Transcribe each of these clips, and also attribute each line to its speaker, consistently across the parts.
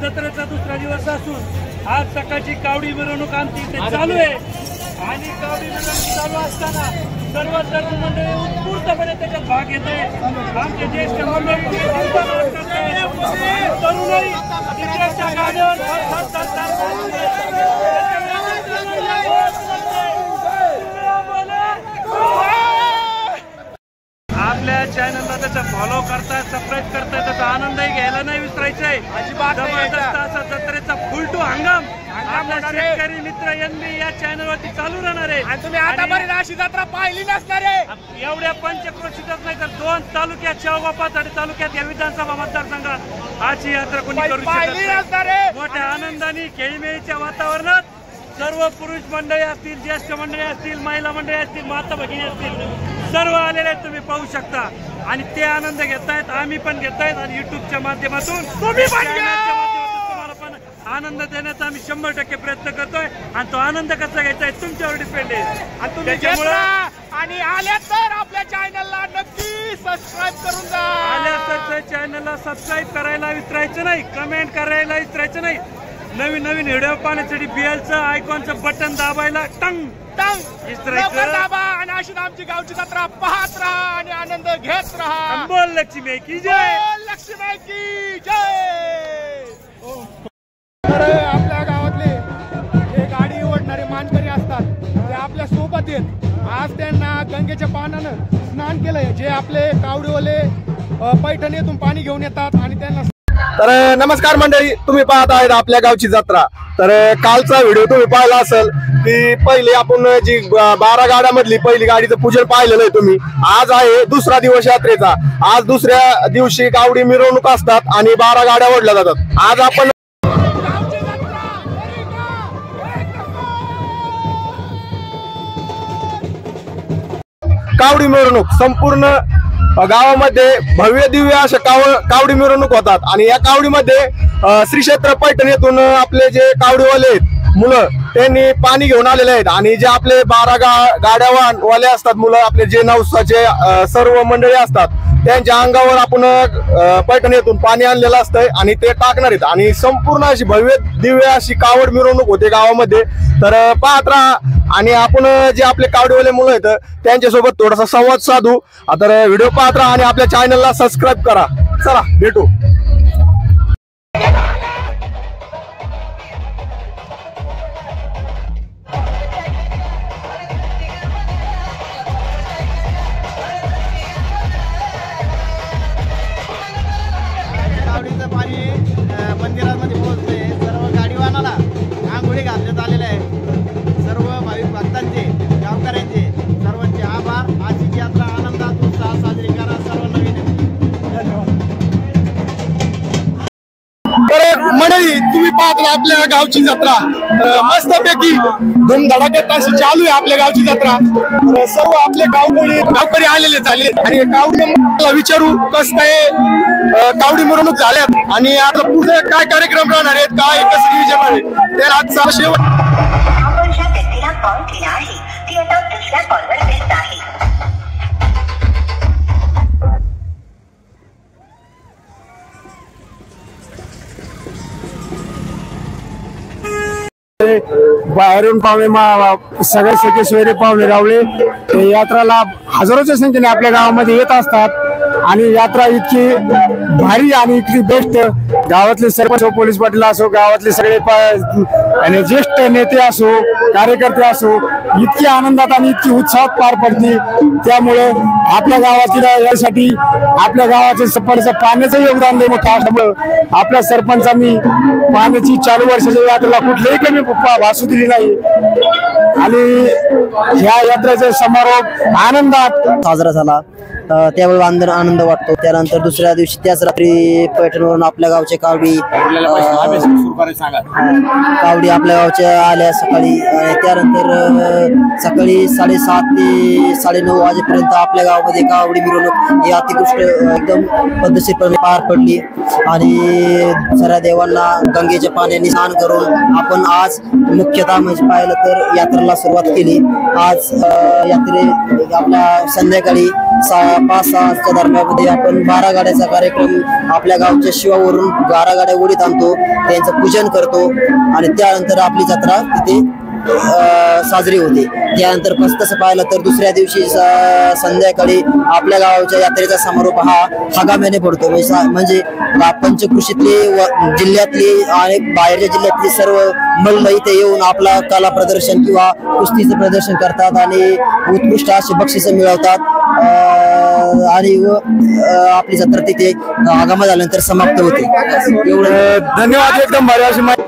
Speaker 1: जत्रेचा दुसरा दिवस असून आज सकाळची कावडी मिरवणूक आमची इथे चालू आहे आणि कावडी मिरवणूक चालू असताना सर्व तरुण मंडळी उत्स्फूर्तपणे त्याच्यात भाग घेते। आमचे ज्येष्ठ मंडळी तरुणाई तिकडच्या गाड्यावर आपल्या चॅनलला त्याचा फॉलो करताय, सबस्क्राईब करताय, त्याचा आनंदही घ्यायला नाही विसरायचा आहे। जबरदस्त असा जत्रेचा फुल टू हंगाम आपल्या शेतकरी मित्र एनबी या चॅनलवरती चालू राहणार आहे आणि तुम्ही आतापर्यंत अशी जत्रा पाहिली नसणार आहे। एवढ्या पंचक्रोशीतच नाही तर 2 तालुक्यात शेवगाव तालुक्यात या विधानसभा मतदारसंघात अशी यात्रा कोणी करू शकत नाही। मोठ्या आनंदाने खेळीमेळीच्या वातावरणात सर्व पुरुष मंडळी असतील, ज्येष्ठ मंडळी असतील, महिला मंडळी असतील, माता भगिनी असतील, सर्व आलेले आहेत, तुम्ही पाहू शकता आणि ते आनंद घेतायत, आम्ही पण घेतायत आणि युट्यूबच्या माध्यमातून तुम्ही पण तुम्हाला पण आनंद देण्याचा आम्ही 100% प्रयत्न करतोय आणि तो आनंद कसा घ्यायचा आहे तुमच्यावर डिपेंड आहे आणि तुम्ही आणि आल्या तर आपल्या चॅनलला नक्की सबस्क्राईब करून जा। आल्या तर चॅनलला सबस्क्राईब करायला विसरायचं नाही, कमेंट करायला विसरायचं नाही, नवीन व्हिडिओ पाहण्यासाठी बेलचं आयकॉनचं बटन दाबायला टंग दाबा आणि अशी आमची गावची जत्रा पाहत राहा आणि आनंद घेत राहा। बोल लक्ष्मी की जय, लक्ष्मी की जय।
Speaker 2: तर आपल्या गावातले जे गाडी ओढणारे मानकरी असतात ते आपल्या सोबत येत आज त्यांना गंगेच्या पाण्यानं स्नान केलंय, जे आपले कावडीवाले पैठणीतून पाणी घेऊन येतात आणि त्यांना।
Speaker 3: तर नमस्कार मंडळी, तुम्ही पाहत आहेत आपल्या गावची जत्रा। तर कालचा व्हिडिओ तुम्ही पाहिला असेल की पहिले आपण जी 12 गाड्यामधली पहिली गाडीचं पूजन पाहिलेलं आहे तुम्ही। आज आहे दुसरा दिवस यात्रेचा। आज दुसऱ्या दिवशी गावडी मिरवणूक असतात आणि 12 गाड्या ओढल्या जातात। आज आपण कावडी मिरवणूक संपूर्ण गावामध्ये भव्य दिव्य अशा कावडी मिरवणूक होतात आणि या कावडीमध्ये श्री क्षेत्र पैठण येथून आपले जे कावडीवाले आहेत मुलं त्यांनी पाणी घेऊन आलेले आहेत आणि जे आपले 12 गाड्यावाले असतात मुलं आपले जे नवसाचे सर्व मंडळी असतात त्यांच्या अंगावर आपण पैठण येथून पाणी आणलेलं असतंय आणि ते टाकणार आहेत आणि संपूर्ण अशी भव्य दिव्य अशी कावड मिरवणूक होते गावामध्ये। तर पाहत राहा आणि आपण जे आपले कावडीवाले मुलं आहेत त्यांच्यासोबत थोडासा संवाद साधू। तर व्हिडिओ पाहत राहा आणि आपल्या चॅनलला सबस्क्राईब करा। चला भेटू।
Speaker 4: पाणी मंदिरामध्ये पोहोचले, सर्व गाडीवानाला आंघोळी घालण्यात आलेले आहे। सर्व भाविक भक्तांचे, गावकऱ्यांचे सर्वांचे आभार। आजची यात्रा आनंदात उत्साहात साजरी करा। सर्व नवीन धन्यवाद।
Speaker 3: तर मंडळी तुम्ही पाहता आपल्या गावची जत्रा मस्तपैकी धुमधडाक्यात अशी चालू आहे आपल्या गावची जत्रा। सर्व आपले गावकरी आलेले झाले आणि कावडी विचारू कसं काय कावडी मिरवणूक झाल्यात आणि आता पुढे काय कार्यक्रम राहणार आहेत, काय कसं विचारणार आहे तर आजचा शेवट।
Speaker 5: आपण ज्या व्यक्तीला कॉल केला आहे ती आता दुसऱ्या कॉलवर व्यस्त आहे।
Speaker 3: बाहेरून पाहुणे सगळे सगळे सोयरे पाहुणे रावळे यात्राला हजारोच्या संख्येने आपल्या गावामध्ये येत असतात आणि यात्रा इतकी भारी आणि इतकी बेस्ट। गावातले सरपंच पोलीस पाटील असो, गावातले सगळे आणि ज्येष्ठ नेते असो, कार्यकर्ते असो, इतकी आनंदात आणि इतकी उत्साहात पार पडते। त्यामुळे आपल्या गावातील यासाठी आपल्या गावाच्या सरपंच पाण्याचं योगदान लय मोठं असल्यामुळे आपल्या सरपंचांनी पाण्याची 4 वर्षाच्या यात्रेला कुठलेही कमी भासू दिली नाही आणि ह्या यात्रेचा समारोप आनंदात
Speaker 6: साजरा झाला। त्यावेळी आनंद वाटतो। त्यानंतर दुसऱ्या दिवशी त्याच रात्री पैठणवरून आपल्या गावचे कावडी आपल्या गावच्या आल्या सकाळी। त्यानंतर सकाळी 7:30 ते 9:30 वाजेपर्यंत आपल्या गावामध्ये कावडी मिरवणूक ही अतिकृष्ट एकदम पद्धतशीरपणे पार पडली आणि साऱ्या देवांना गंगेच्या पाण्याने स्नान करून आपण आज मुख्यतः म्हणजे पाहिलं तर यात्रेला सुरुवात केली। आज यात्रे आपल्या संध्याकाळी 5-6च्या दरम्यामध्ये आपण 12 गाड्याचा कार्यक्रम आपल्या गावच्या शिवावरून 12 गाड्या ओढीत आणतो, त्यांचं पूजन करतो आणि त्यानंतर आपली जत्रा तिथे साजरी होते. त्यानंतर तसं पाहिलं तर दुसऱ्या दिवशी संध्याकाळी आपल्या गावाच्या यात्रेचा समारोप हा हंगामाने पडतो. म्हणजे पंचकृषीतली जिल्ह्यातली आणि बाहेरच्या जिल्ह्यातली सर्व मल्ल इथे येऊन आपला कला प्रदर्शन किंवा कुस्तीचं प्रदर्शन करतात आणि उत्कृष्ट असे बक्षीस मिळवतात आणि आपली जत्रा तिथे हंगामा झाल्यानंतर समाप्त होते.
Speaker 3: एवढं धन्यवाद. एकदम भारी अशी माहिती.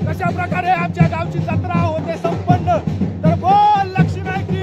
Speaker 2: कशा प्रकारे आमच्या गावची जत्रा होते संपन्न. तर बोल लक्ष्मी की.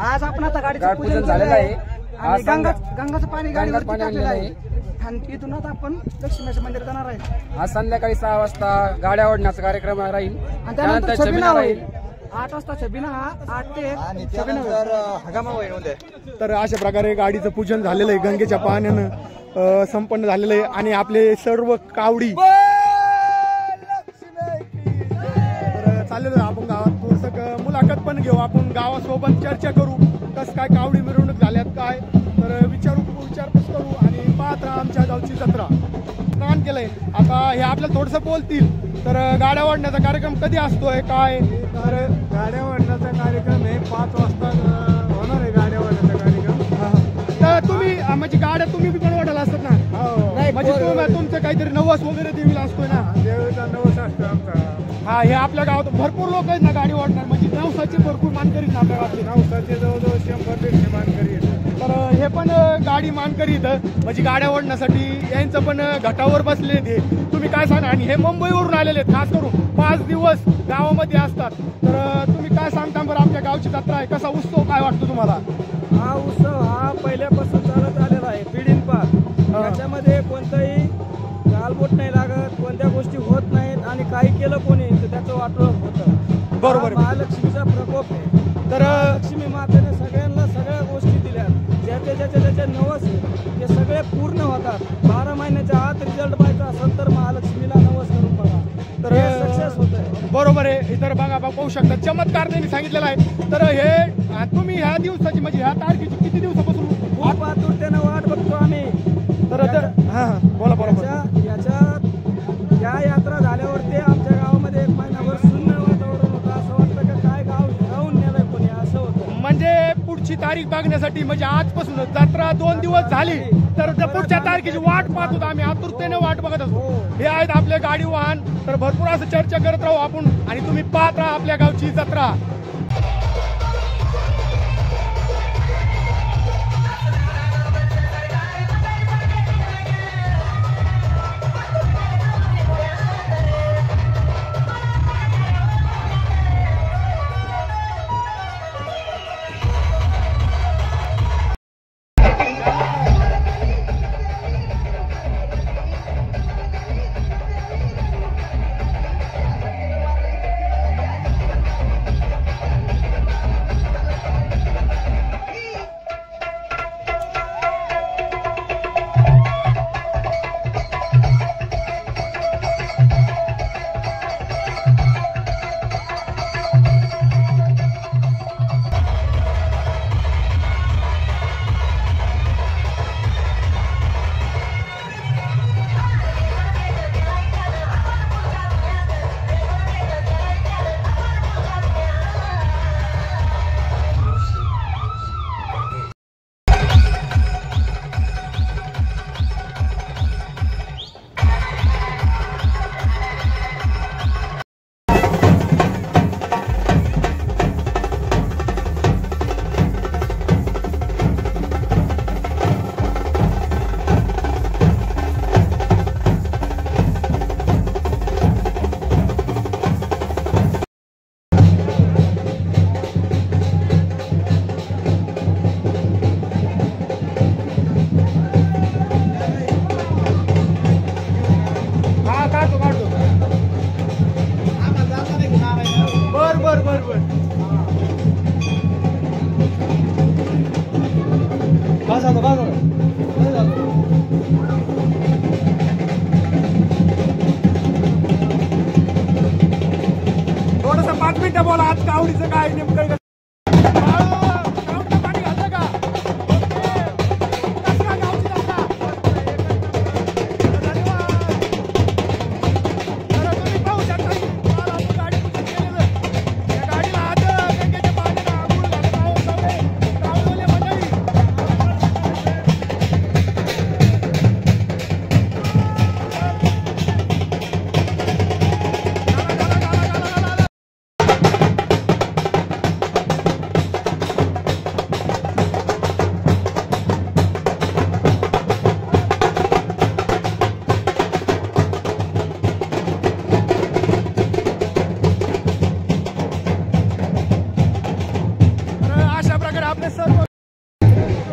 Speaker 7: आज आपण आता गाडीचं पूजन झालेलं आहे आणि गंगाचं पाणी गाडीवरती टाकलेलं आहे आणि इथून आता आपण लक्ष्मीच्या मंदिर जाणार आहे.
Speaker 8: आज संध्याकाळी 6 वाजता गाड्या ओढण्याचा कार्यक्रम राहील
Speaker 7: आणि त्यानंतर छबिना होईल. 8 वाजता छबिना हा 8 ते 1
Speaker 4: हंगामा होईल.
Speaker 2: तर अशा प्रकारे गाडीचं पूजन झालेलं आहे, गंगेच्या पाण्यानं संपन्न झालेलं आहे आणि आपले सर्व कावडी चाललेलं. आपण गावात थोडंसं मुलाखत पण घेऊ, आपण गावासोबत चर्चा करू कसं काय कावडी मिरवणूक झाल्यात काय, तर विचारपूस करू आणि पाहत राहा आमच्या गावची जत्रा. स्नान केलंय आता हे आपल्याला थोडंसं बोलतील. तर गाड्या वाढण्याचा कार्यक्रम कधी असतोय काय? तर गाड्या वाढण्याचा कार्यक्रम हे 5 वाजता होणार आहे. गाड्या वाढण्याचा कार्यक्रम तर तुम्ही म्हणजे गाड्या तुम्ही पण वाढायला असतात ना? म्हणजे तुमचं काहीतरी नवस वगैरे देवीला असतोय ना? देवीचा नवस असतो आमचा. हा, हे आपल्या गावात भरपूर लोक आहेत ना गाडी वाढणार, म्हणजे नवसाचे भरपूर मानकरी ना आपल्या गावातले. नवसाचे जवळजवळ 100-150 मानकरी आहेत. तर हे पण गाडी मानकरी इथं म्हणजे गाड्या ओढण्यासाठी यांचं पण घाटावर बसले ते. तुम्ही काय सांगा? आणि हे मुंबईवरून आलेले आहेत, खास करून 5 दिवस गावामध्ये असतात. तर तुम्ही काय सांगता बरं? आमच्या गावची जत्रा आहे, कसा उत्सव काय वाटतो तुम्हाला?
Speaker 9: हा उत्सव हा पहिल्यापासून चालत आलेला आहे पिढींपार. त्याच्यामध्ये कोणताही गालबोट नाही लागत, कोणत्या गोष्टी होत नाहीत आणि काही केलं कोणी तर त्याचं वाटोळं होतं.
Speaker 2: बरोबर.
Speaker 9: महालक्ष्मीचा प्रकोप आहे.
Speaker 2: तर
Speaker 9: लक्ष्मी मातेने सगळ्यांना सगळ्या गोष्टी दिल्या, ज्याचे नवस ते सगळे पूर्ण होतात. 12 महिन्याच्या आत रिझल्ट पाहायचा असेल तर महालक्ष्मीला नवस करून बघा, तर हे सक्सेस होत आहे.
Speaker 2: बरोबर आहे. इतर बघा पाहू शकता चमत्कार त्यांनी सांगितलेला आहे. तर हे तुम्ही ह्या दिवसाची म्हणजे ह्या तारखेची किती दिवसापासून
Speaker 9: खूप आतुरतेनं वाट बघतो आम्ही.
Speaker 2: तर हां बोला बरोबर.
Speaker 9: या यात्रा झाल्यावरती आमच्या गावामध्ये 1 महिनाभर शून्य वातावरण होतं. असं वाटतं का काय गाव राहून नेलंय कोणी, असं होतं.
Speaker 2: म्हणजे पुढची तारीख बघण्यासाठी म्हणजे आजपासून जत्रा 2 दिवस झाली तर पुढच्या तारखेची वाट पाहत होतो आम्ही, आतुरतेने वाट बघत असतो. हे आहेत आपले गाडी वाहन. तर भरपूर असं चर्चा करत राहू आपण आणि तुम्ही पाहत राहा आपल्या गावची जत्रा. थोडस 5 मिनिटं बोला आज कावडीचं काय नेमकं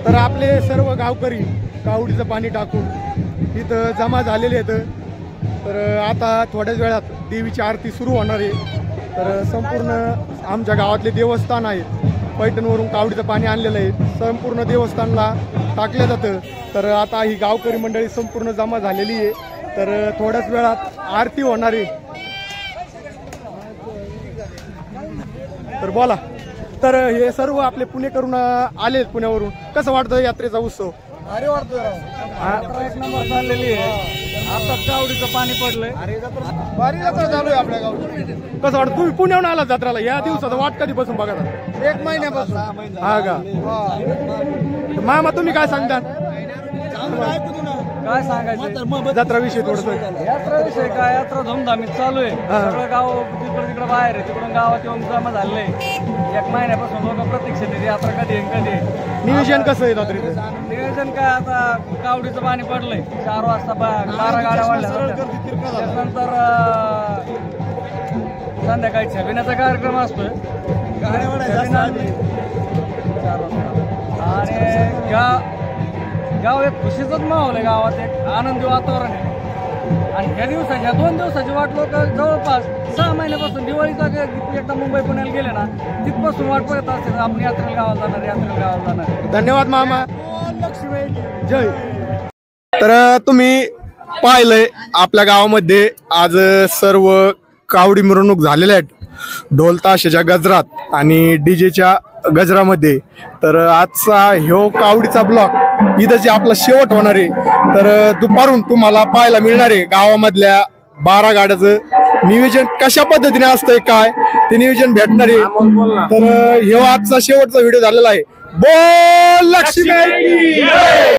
Speaker 2: तर आपले सर्व गावकरी कावडीचं पाणी टाकून इथं जमा झालेले आहेत. तर आता थोड्याच वेळात देवीची आरती सुरू होणार आहे. तर संपूर्ण आमच्या गावातले देवस्थान आहेत, पैठणवरून कावडीचं पाणी आणलेलं आहे, संपूर्ण देवस्थानला टाकलं जातं. तर आता ही गावकरी मंडळी संपूर्ण जमा झालेली आहे. तर थोड्याच वेळात आरती होणार आहे. तर बोला. तर हे सर्व आपले पुणेकरून आले पुण्यावरून. कसं वाटतं यात्रेचा उत्सव?
Speaker 9: अरे वाटतो एक नंबर चाललेली आहे. आता कावडीचं पाणी पडलंय,
Speaker 2: भारी जत्रा चालू आहे आपल्या गावात. कसं वाटतं? तुम्ही पुण्याहून आला जत्राला, या दिवसाचा वाट कधीपासून बघा?
Speaker 9: 1 महिन्यापासून.
Speaker 2: हा का? मामा तुम्ही काय सांगता?
Speaker 9: काय सांगायचं
Speaker 2: जत्राविषयी थोडस?
Speaker 9: यात्राविषयी काय, यात्रा धूमधामीत चालू आहे. सगळं गाव तिकडे बाहेर आहे, तिकडून गावात येऊन जमा झाले. 1 महिन्यापासून लोक प्रतीक्षा देते यात्रा कधी कधी.
Speaker 2: नियोजन कसं आहे जत्रेचं?
Speaker 9: नियोजन काय, आता कावडीचं पाणी पडलंय, 4 वाजता 12 गाड्या वाढल्या. त्यानंतर संध्याकाळी छबिनाचा कार्यक्रम असतोय, आणि गाव एक खुशीचाच माहोल आहे. गावात एक आनंदी वातावरण आहे. आणि ह्या दिवसाची, ह्या 2 दिवसाची वाट लोक जवळपास 6 महिन्यापासून, दिवाळीचा एकदा मुंबई पुण्याला गेले ना तिथपासून वाट बघत असते. आपण यात्रेला गावाला जाणार, यात्रेला गावाला जाणार.
Speaker 2: धन्यवाद मामा. जय. तर तुम्ही
Speaker 3: पाहिलंय आपल्या गावामध्ये आज सर्व कावडी मिरवणूक झालेल्या आहेत ढोल ताशाच्या गजरात आणि डीजेच्या गजरामध्ये. तर आजचा ह्यो कावडीचा ब्लॉग इथं जे आपला शेवट होणार आहे. तर दुपारून तुम्हाला पाहायला मिळणार आहे गावामधल्या 12 गाड्याचं नियोजन कशा पद्धतीने असतंय काय ते नियोजन भेटणार आहे. तर ह्यो आजचा शेवटचा व्हिडिओ झालेला आहे. बोल लक्ष्मी.